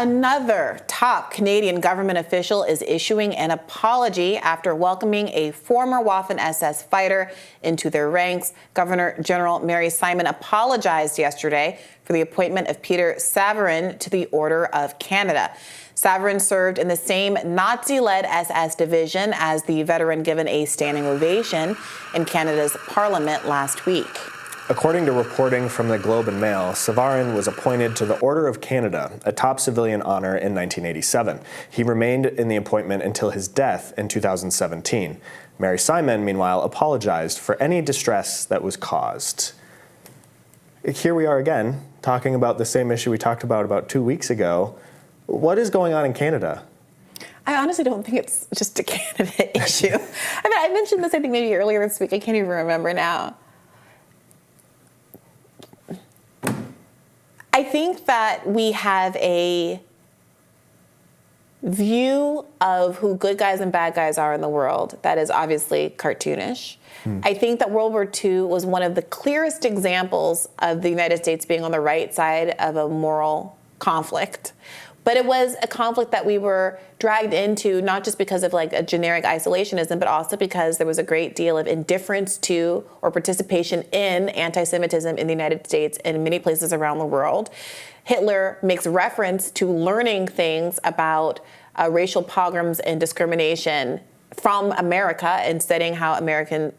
Another top Canadian government official is issuing an apology after welcoming a former Waffen SS fighter into their ranks. Governor General Mary Simon apologized yesterday for the appointment of Peter Savarin to the Order of Canada. Savarin served in the same Nazi-led SS division as the veteran given a standing ovation in Canada's Parliament last week. According to reporting from the Globe and Mail, Savarin was appointed to the Order of Canada, a top civilian honor, in 1987. He remained in the appointment until his death in 2017. Mary Simon, meanwhile, apologized for any distress that was caused. Here we are again, talking about the same issue we talked about 2 weeks ago. What is going on in Canada? I honestly don't think it's just a Canada issue. I mean, I mentioned this, I think, maybe earlier this week. I can't even remember now. I think that we have a view of who good guys and bad guys are in the world that is obviously cartoonish. I think that World War II was one of the clearest examples of the United States being on the right side of a moral conflict. But it was a conflict that we were dragged into, not just because of like a generic isolationism, but also because there was a great deal of indifference to or participation in anti-Semitism in the United States and many places around the world. Hitler makes reference to learning things about racial pogroms and discrimination from America and studying how America,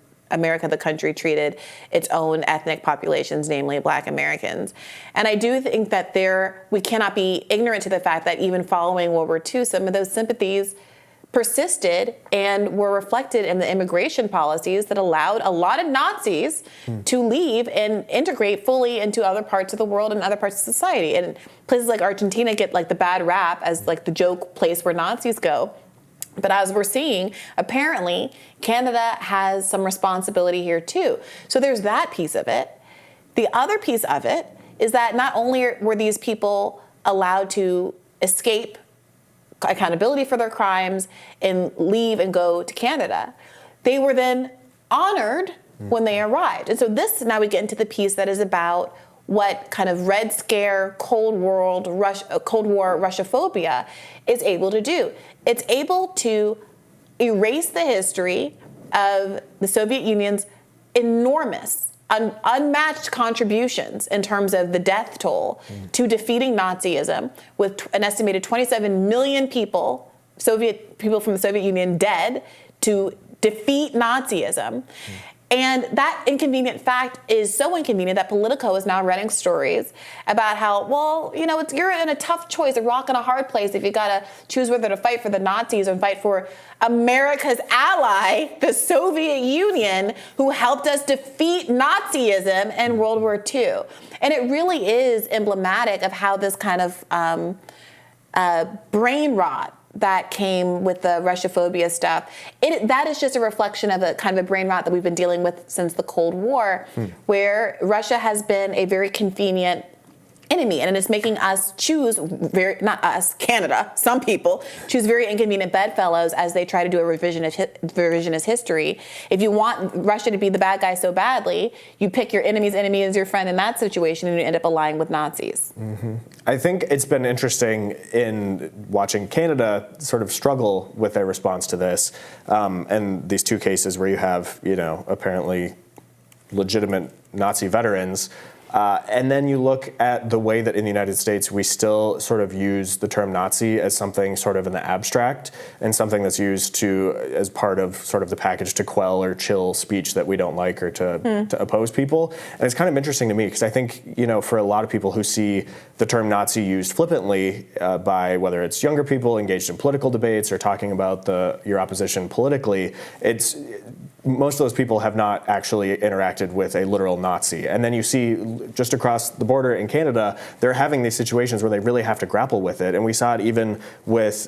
the country, treated its own ethnic populations, namely Black Americans. And I do think that we cannot be ignorant to the fact that even following World War II, some of those sympathies persisted and were reflected in the immigration policies that allowed a lot of Nazis to leave and integrate fully into other parts of the world and other parts of society. And places like Argentina get like the bad rap as like the joke place where Nazis go. But as we're seeing, apparently, Canada has some responsibility here too. So there's that piece of it. The other piece of it is that not only were these people allowed to escape accountability for their crimes and leave and go to Canada, they were then honored when they arrived. And so now we get into the piece that is about what kind of Red Scare, Cold War Russophobia is able to do. It's able to erase the history of the Soviet Union's enormous, unmatched contributions in terms of the death toll to defeating Nazism, with an estimated 27 million people from the Soviet Union dead to defeat Nazism. And that inconvenient fact is so inconvenient that Politico is now running stories about how, well, you know, you're in a tough choice, a rock and a hard place if you got to choose whether to fight for the Nazis or fight for America's ally, the Soviet Union, who helped us defeat Nazism in World War II. And it really is emblematic of how this kind of brain rot that came with the Russophobia stuff, that is just a reflection of a kind of a brain rot that we've been dealing with since the Cold War, where Russia has been a very convenient enemy, and it's making us choose not us, Canada, some people choose very inconvenient bedfellows as they try to do a revisionist history. If you want Russia to be the bad guy so badly, you pick your enemy's enemy as your friend in that situation, and you end up allying with Nazis. I think it's been interesting in watching Canada sort of struggle with their response to this, and these two cases where you have, you know, apparently legitimate Nazi veterans. And then you look at the way that in the United States we still sort of use the term Nazi as something sort of in the abstract and something that's used as part of sort of the package to quell or chill speech that we don't like or to oppose people. And it's kind of interesting to me because I think, you know, for a lot of people who see the term Nazi used flippantly by whether it's younger people engaged in political debates or talking about your opposition politically, most of those people have not actually interacted with a literal Nazi. And then you see just across the border in Canada, they're having these situations where they really have to grapple with it. And we saw it even with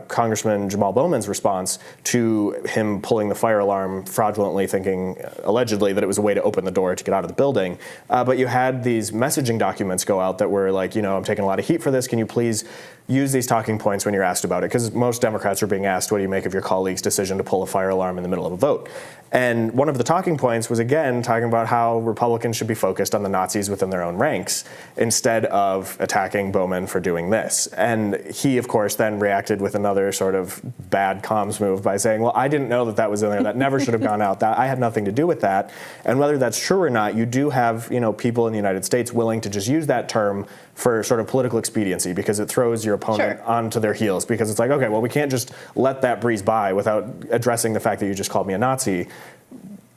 Congressman Jamal Bowman's response to him pulling the fire alarm fraudulently, thinking allegedly that it was a way to open the door to get out of the building. But you had these messaging documents go out that were like, you know, I'm taking a lot of heat for this. Can you please use these talking points when you're asked about it? Because most Democrats are being asked, what do you make of your colleague's decision to pull a fire alarm in the middle of a vote? And one of the talking points was, again, talking about how Republicans should be focused on the Nazis within their own ranks instead of attacking Bowman for doing this. And he, of course, then reacted with another sort of bad comms move by saying, well, I didn't know that that was in there. That never should have gone out. That I had nothing to do with that. And whether that's true or not, you do have, people in the United States willing to just use that term for sort of political expediency because it throws your opponent onto their heels, because it's like, okay, well, we can't just let that breeze by without addressing the fact that you just called me a Nazi.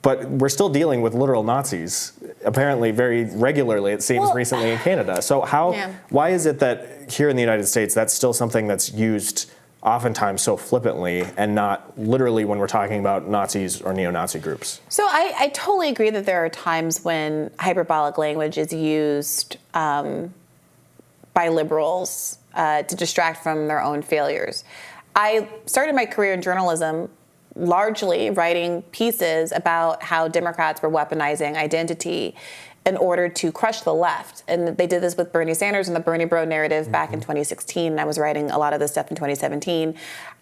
But we're still dealing with literal Nazis, apparently very regularly, it seems, recently in Canada. So why is it that here in the United States that's still something that's used oftentimes so flippantly and not literally when we're talking about Nazis or neo-Nazi groups? So I totally agree that there are times when hyperbolic language is used by liberals to distract from their own failures. I started my career in journalism largely writing pieces about how Democrats were weaponizing identity in order to crush the left. And they did this with Bernie Sanders and the Bernie Bro narrative back in 2016. And I was writing a lot of this stuff in 2017.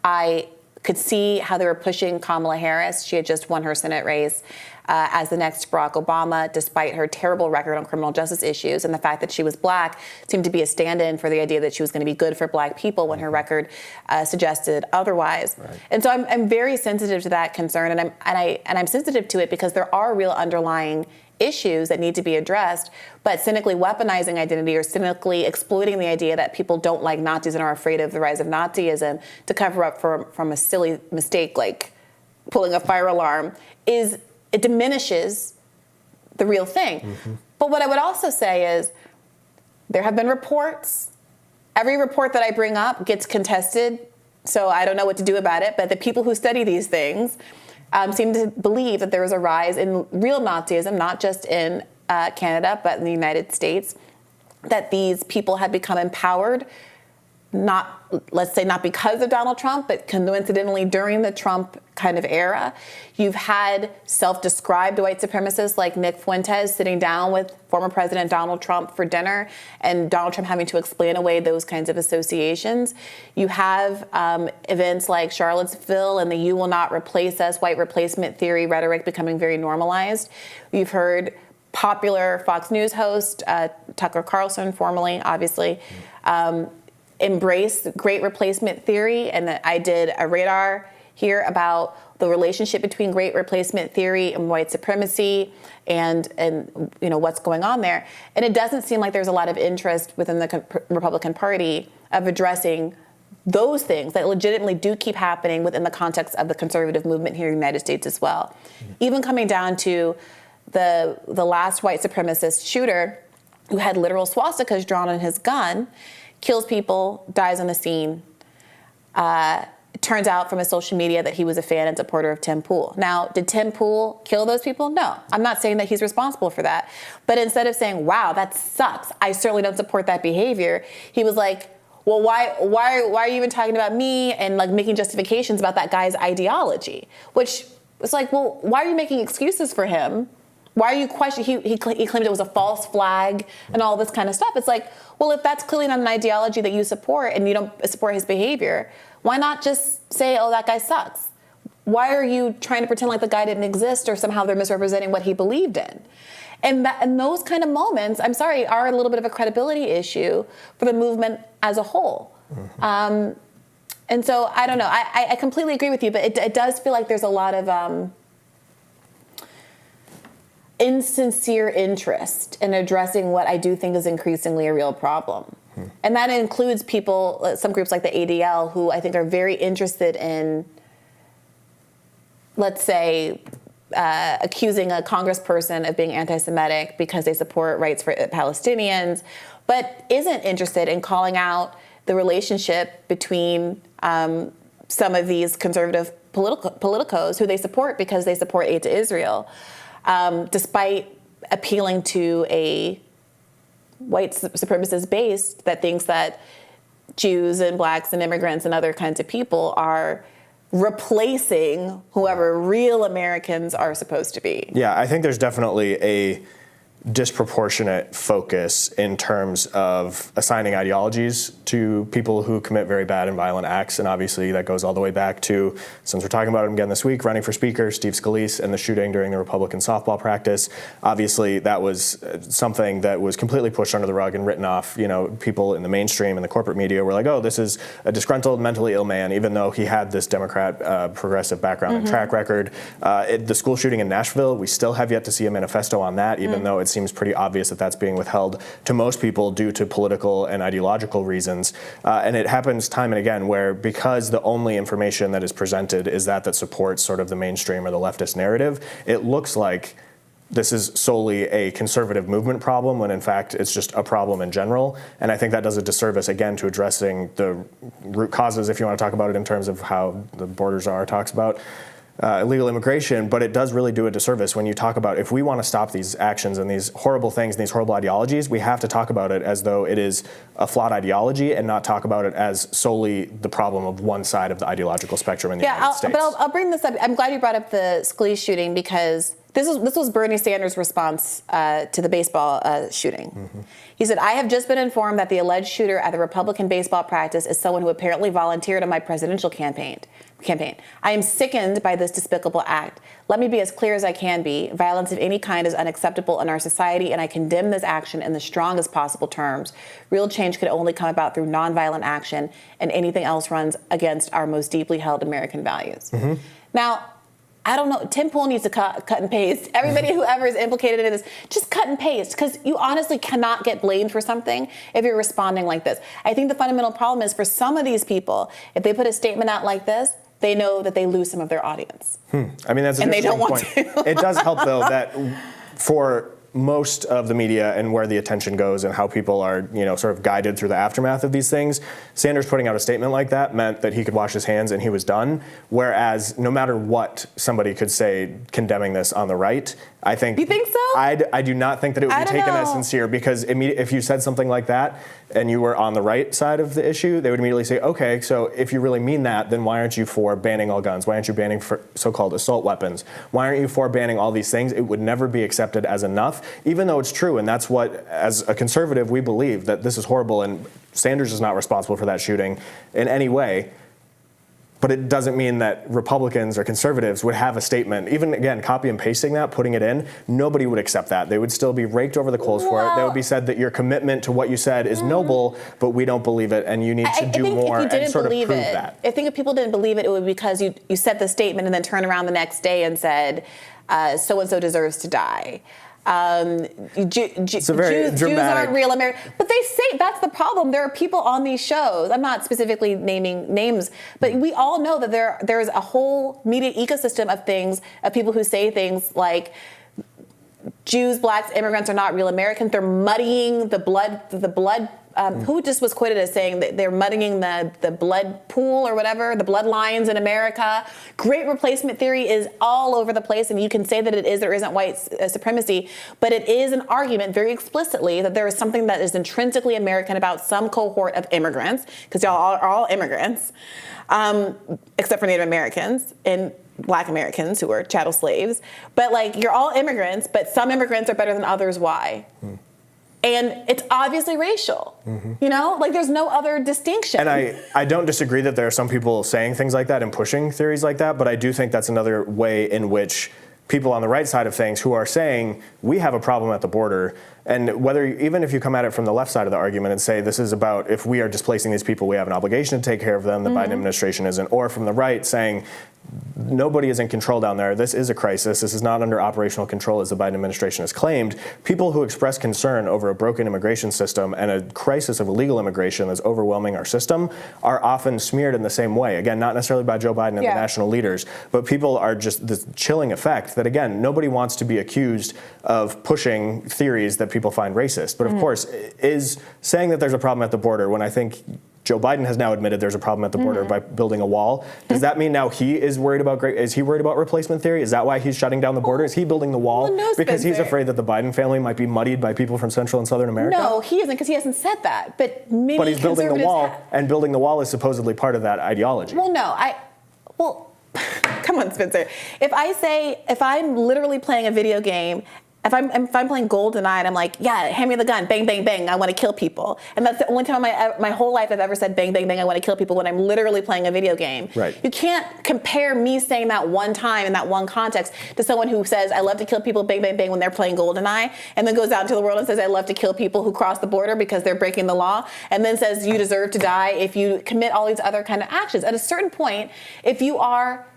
I could see how they were pushing Kamala Harris. She had just won her Senate race as the next Barack Obama, despite her terrible record on criminal justice issues. And the fact that she was black seemed to be a stand-in for the idea that she was going to be good for black people when her record suggested otherwise. Right. And so I'm very sensitive to that concern, and I'm sensitive to it because there are real underlying issues that need to be addressed, but cynically weaponizing identity or cynically exploiting the idea that people don't like Nazis and are afraid of the rise of Nazism to cover up from a silly mistake like pulling a fire alarm it diminishes the real thing. Mm-hmm. But what I would also say is there have been reports. Every report that I bring up gets contested, so I don't know what to do about it, but the people who study these things seem to believe that there is a rise in real Nazism, not just in Canada, but in the United States, that these people have become empowered, let's say not because of Donald Trump, but coincidentally during the Trump kind of era. You've had self-described white supremacists like Nick Fuentes sitting down with former President Donald Trump for dinner, and Donald Trump having to explain away those kinds of associations. You have events like Charlottesville and the "you will not replace us" white replacement theory rhetoric becoming very normalized. You've heard popular Fox News host Tucker Carlson, formerly, obviously, embrace great replacement theory, and I did a radar here about the relationship between great replacement theory and white supremacy and what's going on there. And it doesn't seem like there's a lot of interest within the Republican Party of addressing those things that legitimately do keep happening within the context of the conservative movement here in the United States as well. Mm-hmm. Even coming down to the last white supremacist shooter who had literal swastikas drawn on his gun, kills people, dies on the scene. It turns out from his social media that he was a fan and supporter of Tim Pool. Now, did Tim Pool kill those people? No. I'm not saying that he's responsible for that. But instead of saying, wow, that sucks, I certainly don't support that behavior, he was like, well, why are you even talking about me, and like making justifications about that guy's ideology? Which was like, well, why are you making excuses for him? Why are you questioning? He claimed it was a false flag and all this kind of stuff. It's like, well, if that's clearly not an ideology that you support and you don't support his behavior, why not just say, oh, that guy sucks? Why are you trying to pretend like the guy didn't exist or somehow they're misrepresenting what he believed in? And those kind of moments, I'm sorry, are a little bit of a credibility issue for the movement as a whole. Mm-hmm. And so, I don't know. I completely agree with you, but it does feel like there's a lot of insincere interest in addressing what I do think is increasingly a real problem. And that includes people, some groups like the ADL, who I think are very interested in, let's say, accusing a congressperson of being anti-Semitic because they support rights for Palestinians, but isn't interested in calling out the relationship between some of these conservative politicos who they support because they support aid to Israel, despite appealing to a white supremacist base that thinks that Jews and blacks and immigrants and other kinds of people are replacing whoever real Americans are supposed to be. Yeah, I think there's definitely a disproportionate focus in terms of assigning ideologies to people who commit very bad and violent acts. And obviously that goes all the way back to, since we're talking about him again this week, running for speaker, Steve Scalise, and the shooting during the Republican softball practice. Obviously that was something that was completely pushed under the rug and written off. You know, people in the mainstream and the corporate media were like, oh, this is a disgruntled, mentally ill man, even though he had this Democrat progressive background and track record. The school shooting in Nashville, we still have yet to see a manifesto on that, even though it seems pretty obvious that that's being withheld to most people due to political and ideological reasons. And it happens time and again where, because the only information that is presented is that supports sort of the mainstream or the leftist narrative, it looks like this is solely a conservative movement problem, when in fact it's just a problem in general. And I think that does a disservice, again, to addressing the root causes, if you want to talk about it in terms of how the Borders Czar talks about illegal immigration. But it does really do a disservice when you talk about, if we want to stop these actions and these horrible things and these horrible ideologies, we have to talk about it as though it is a flawed ideology and not talk about it as solely the problem of one side of the ideological spectrum in the United States. But I'll bring this up. I'm glad you brought up the Scalise shooting, because this was Bernie Sanders' response to the baseball shooting. He said, I have just been informed that the alleged shooter at the Republican baseball practice is someone who apparently volunteered on my presidential campaign. I am sickened by this despicable act. Let me be as clear as I can be. Violence of any kind is unacceptable in our society, and I condemn this action in the strongest possible terms. Real change could only come about through nonviolent action, and anything else runs against our most deeply held American values. Now, I don't know, Tim Pool needs to cut and paste. Everybody whoever is implicated in this, just cut and paste, because you honestly cannot get blamed for something if you're responding like this. I think the fundamental problem is, for some of these people, if they put a statement out like this, they know that they lose some of their audience. I mean, that's an and they interesting don't want point. to. It does help, though, that for most of the media and where the attention goes and how people are, sort of guided through the aftermath of these things, Sanders putting out a statement like that meant that he could wash his hands and he was done. Whereas no matter what somebody could say condemning this on the right, I think... You think so? I do not think that it would be taken as sincere, because if you said something like that and you were on the right side of the issue, they would immediately say, okay, so if you really mean that, then why aren't you for banning all guns? Why aren't you banning for so-called assault weapons? Why aren't you for banning all these things? It would never be accepted as enough, even though it's true. And that's what, as a conservative, we believe that this is horrible and Sanders is not responsible for that shooting in any way. But it doesn't mean that Republicans or conservatives would have a statement, even, again, copy and pasting that, putting it in, nobody would accept that. They would still be raked over the coals for it. They would be said that your commitment to what you said is noble, but we don't believe it, and you need to do more and sort of prove that. I think if people didn't believe it, it would be because you said the statement and then turned around the next day and said, so-and-so deserves to die. It's a very Jews dramatic... aren't real Americans. But they say that's the problem. There are people on these shows. I'm not specifically naming names, but we all know that there's a whole media ecosystem of things, of people who say things like Jews, blacks, immigrants are not real Americans. They're muddying the blood. Who just was quoted as saying that they're muddying the blood pool or whatever, the bloodlines in America. Great replacement theory is all over the place, and you can say that it is or isn't white supremacy, but it is an argument very explicitly that there is something that is intrinsically American about some cohort of immigrants, because y'all are all immigrants, except for Native Americans and Black Americans who are chattel slaves. But you're all immigrants, but some immigrants are better than others. Why? And it's obviously racial, there's no other distinction. And I don't disagree that there are some people saying things like that and pushing theories like that, but I do think that's another way in which people on the right side of things who are saying we have a problem at the border, and even if you come at it from the left side of the argument and say this is about, if we are displacing these people, we have an obligation to take care of them, the Biden administration isn't, or from the right saying nobody is in control down there. This is a crisis. This is not under operational control, as the Biden administration has claimed. People who express concern over a broken immigration system and a crisis of illegal immigration that's overwhelming our system are often smeared in the same way. Again, not necessarily by Joe Biden and the national leaders, but people are just this chilling effect that, again, nobody wants to be accused of pushing theories that people find racist. But of course, is saying that there's a problem at the border, when I think Joe Biden has now admitted there's a problem at the border by building a wall. Does that mean now he is worried about is he worried about replacement theory? Is that why he's shutting down the border? Is he building the wall because he's afraid that the Biden family might be muddied by people from Central and Southern America? No, he isn't, because he hasn't said that. But he's building the wall, and building the wall is supposedly part of that ideology. Come on, Spencer. If I'm literally playing a video game if I'm playing GoldenEye and I'm like, yeah, hand me the gun, bang, bang, bang, I want to kill people. And that's the only time my whole life I've ever said bang, bang, bang, I want to kill people, when I'm literally playing a video game. Right. You can't compare me saying that one time in that one context to someone who says, I love to kill people, bang, bang, bang, when they're playing GoldenEye, and then goes out into the world and says, I love to kill people who cross the border because they're breaking the law, and then says, you deserve to die if you commit all these other kind of actions. At a certain point, if you are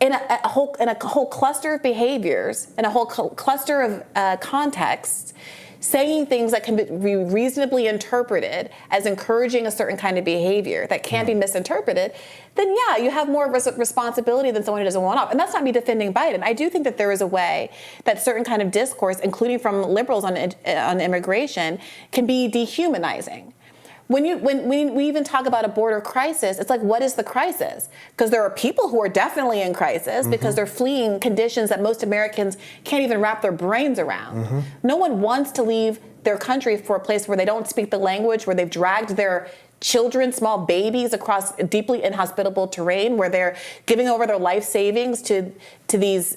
in a whole cluster of behaviors, in a whole cluster of contexts, saying things that can be reasonably interpreted as encouraging a certain kind of behavior that can be misinterpreted, then yeah, you have more responsibility than someone who doesn't want off. And that's not me defending Biden. I do think that there is a way that certain kind of discourse, including from liberals on immigration, can be dehumanizing. When we even talk about a border crisis, it's like, what is the crisis? Because there are people who are definitely in crisis because they're fleeing conditions that most Americans can't even wrap their brains around. No one wants to leave their country for a place where they don't speak the language, where they've dragged their children, small babies, across deeply inhospitable terrain, where they're giving over their life savings to these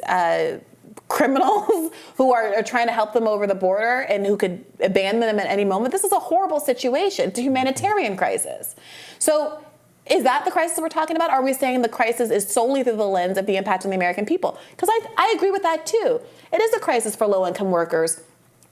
criminals who are trying to help them over the border and who could abandon them at any moment. This is a horrible situation. It's a humanitarian crisis. So is that the crisis we're talking about? Are we saying the crisis is solely through the lens of the impact on the American people? Because I agree with that too. It is a crisis for low-income workers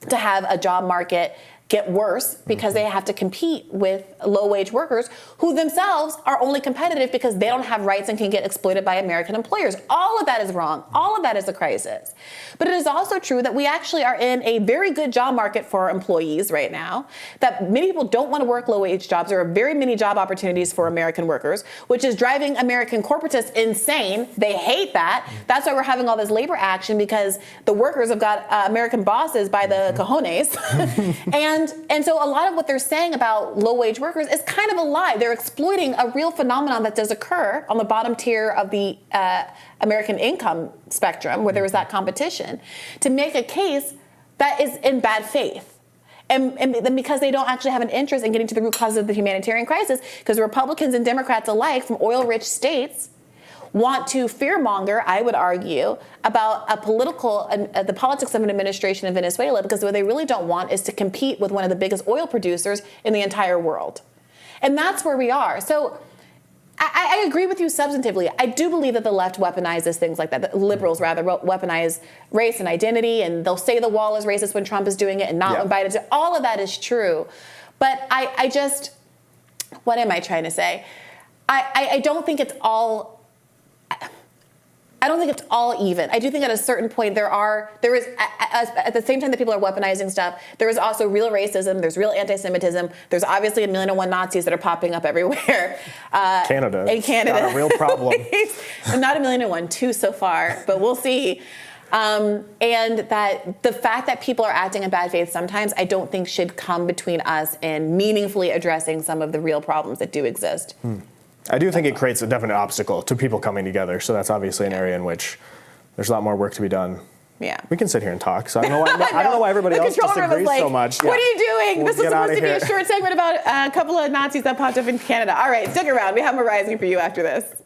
to have a job market get worse because they have to compete with low-wage workers who themselves are only competitive because they don't have rights and can get exploited by American employers. All of that is wrong. All of that is a crisis. But it is also true that we actually are in a very good job market for employees right now, that many people don't want to work low-wage jobs. There are very many job opportunities for American workers, which is driving American corporatists insane. They hate that. That's why we're having all this labor action, because the workers have got American bosses by the cojones. And so a lot of what they're saying about low-wage workers is kind of a lie. They're exploiting a real phenomenon that does occur on the bottom tier of the American income spectrum, where there is that competition, to make a case that is in bad faith. And then because they don't actually have an interest in getting to the root causes of the humanitarian crisis, because Republicans and Democrats alike from oil-rich states want to fearmonger, I would argue, about the politics of an administration in Venezuela, because what they really don't want is to compete with one of the biggest oil producers in the entire world. And that's where we are. So I agree with you substantively. I do believe that the left weaponizes things like that. The liberals, rather, weaponize race and identity, and they'll say the wall is racist when Trump is doing it and not when Biden's doing it. All of that is true. But I just, what am I trying to say? I don't think it's all... I don't think it's all even. I do think at a certain point there is, at the same time that people are weaponizing stuff, there is also real racism, there's real anti-Semitism, there's obviously 1,000,001 Nazis that are popping up everywhere. Canada. In Canada. Got a real problem. Not 1,000,001, 2 so far, but we'll see. And that the fact that people are acting in bad faith sometimes, I don't think should come between us and meaningfully addressing some of the real problems that do exist. I do think it creates a definite obstacle to people coming together. So that's obviously an area in which there's a lot more work to be done. Yeah. We can sit here and talk. So I don't know why, I don't know why everybody else disagrees so much. What are you doing? We'll this is supposed to be a short segment about a couple of Nazis that popped up in Canada. All right, stick around. We have more rising for you after this.